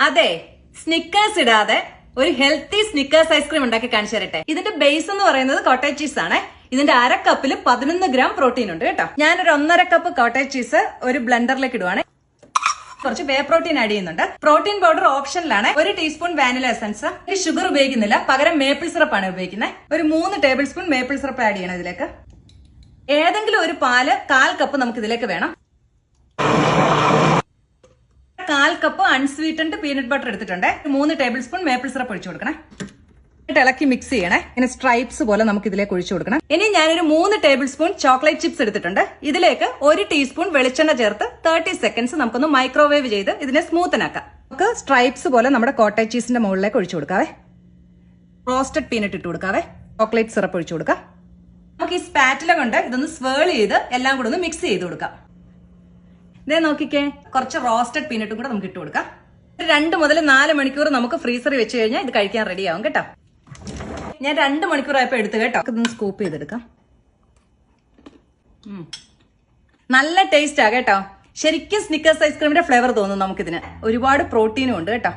അതെ, സ്നിക്കേഴ്സ് ഇടാതെ ഒരു ഹെൽത്തി സ്നിക്കേഴ്സ് ഐസ്ക്രീം ഉണ്ടാക്കി കാണിച്ചു തരട്ടെ. ഇതിന്റെ ബേസ് എന്ന് പറയുന്നത് കോട്ടേജ് ചീസ് ആണ്. ഇതിന്റെ 1/2 കപ്പിൽ 11 ഗ്രാം പ്രോട്ടീൻ ഉണ്ട് കേട്ടോ. ഞാനൊരു 1.5 കപ്പ് കോട്ടേജ് ചീസ് ഒരു ബ്ലെൻഡറിലേക്ക് ഇടുവാണ്. കുറച്ച് വേ പ്രോട്ടീൻ ആഡ് ചെയ്യുന്നുണ്ട്. പ്രോട്ടീൻ പൗഡർ ഓപ്ഷനിലാണ്. 1 ടീസ്പൂൺ വാനില എസൻസ്. ഷുഗർ ഉപയോഗിക്കുന്നില്ല, പകരം മേപ്പിൾ സിറപ്പ് ആണ് ഉപയോഗിക്കുന്നത്. ഒരു 3 table spoon maple syrup add ചെയ്യണം ഇതിലേക്ക്. ഏതെങ്കിലും ഒരു പാല് 1/4 കപ്പ് നമുക്ക് ഇതിലേക്ക് വേണം. 1/4 കപ്പ് അൺസ്വീറ്റൻഡ് പീനട്ട് ബട്ടർ എടുത്തിട്ടുണ്ട്. 3 ടേബിൾ സ്പൂൺ മേപ്പിൾ സിറപ്പ് ഒഴിച്ചു കൊടുക്കണം. ഇളക്കി മിക്സ് ചെയ്യണേ. ഇങ്ങനെ സ്ട്രൈപ്സ് പോലെ നമുക്ക് ഇതിലേക്ക് ഒഴിച്ചു കൊടുക്കണം. ഇനി ഞാനൊരു 3 ടേബിൾ സ്പൂൺ ചോക്ലേറ്റ് ചിപ്സ് എടുത്തിട്ടുണ്ട്. ഇതിലേക്ക് 1 ടീസ്പൂൺ വെളിച്ചെണ്ണ ചേർത്ത് 30 സെക്കൻഡ്സ് നമുക്കൊന്ന് മൈക്രോവേവ് ചെയ്ത് ഇതിനെ സ്മൂത്തനാക്കാം. നമുക്ക് സ്ട്രൈപ്സ് പോലെ നമ്മുടെ കോട്ടേജ് ചീസിന്റെ മുകളിലേക്ക് ഒഴിച്ചു കൊടുക്കാവേ. റോസ്റ്റഡ് പീനട്ട് ഇട്ട് കൊടുക്കാവേ. ചോക്ലേറ്റ് സിറപ്പ് ഒഴിച്ചു കൊടുക്കാം. നമുക്ക് ഈ സ്പാറ്റില കൊണ്ട് ഇതൊന്ന് സ്വേൾ ചെയ്ത് എല്ലാം കൂടെ ഒന്ന് മിക്സ് ചെയ്ത് കൊടുക്കാം. ഇതേ നോക്കിക്കേ, കുറച്ച് റോസ്റ്റഡ് പീനട്ടും കൂടെ നമുക്ക് ഇട്ട് കൊടുക്കാം. 2 മുതൽ 4 മണിക്കൂർ നമുക്ക് ഫ്രീസറിൽ വെച്ച് കഴിഞ്ഞാൽ ഇത് കഴിക്കാൻ റെഡിയാവും കേട്ടോ. ഞാൻ 2 മണിക്കൂറായപ്പോ എടുത്തു കേട്ടോ. ഇതൊന്ന് സ്കൂപ്പ് ചെയ്തെടുക്കാം. നല്ല ടേസ്റ്റാ കേട്ടോ. ശരിക്കും സ്നിക്കേഴ്സ് ഐസ്ക്രീമിന്റെ ഫ്ലേവർ തോന്നും നമുക്കിതിന്. ഒരുപാട് പ്രോട്ടീനും ഉണ്ട് കേട്ടോ.